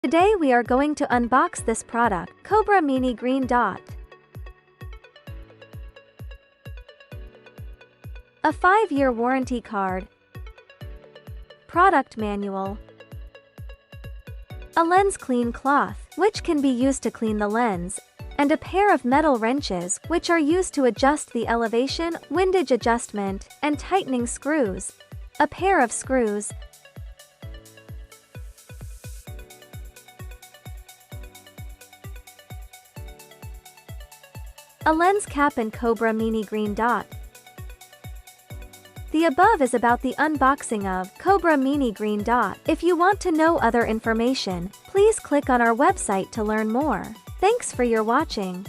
Today we are going to unbox this product, Cobra Mini Green Dot. A 5-year warranty card. Product manual. A lens clean cloth, which can be used to clean the lens, and a pair of metal wrenches, which are used to adjust the elevation, windage adjustment, and tightening screws. A pair of screws. A lens cap and Cobra Mini Green Dot. The above is about the unboxing of Cobra Mini Green Dot. If you want to know other information, please click on our website to learn more. Thanks for your watching.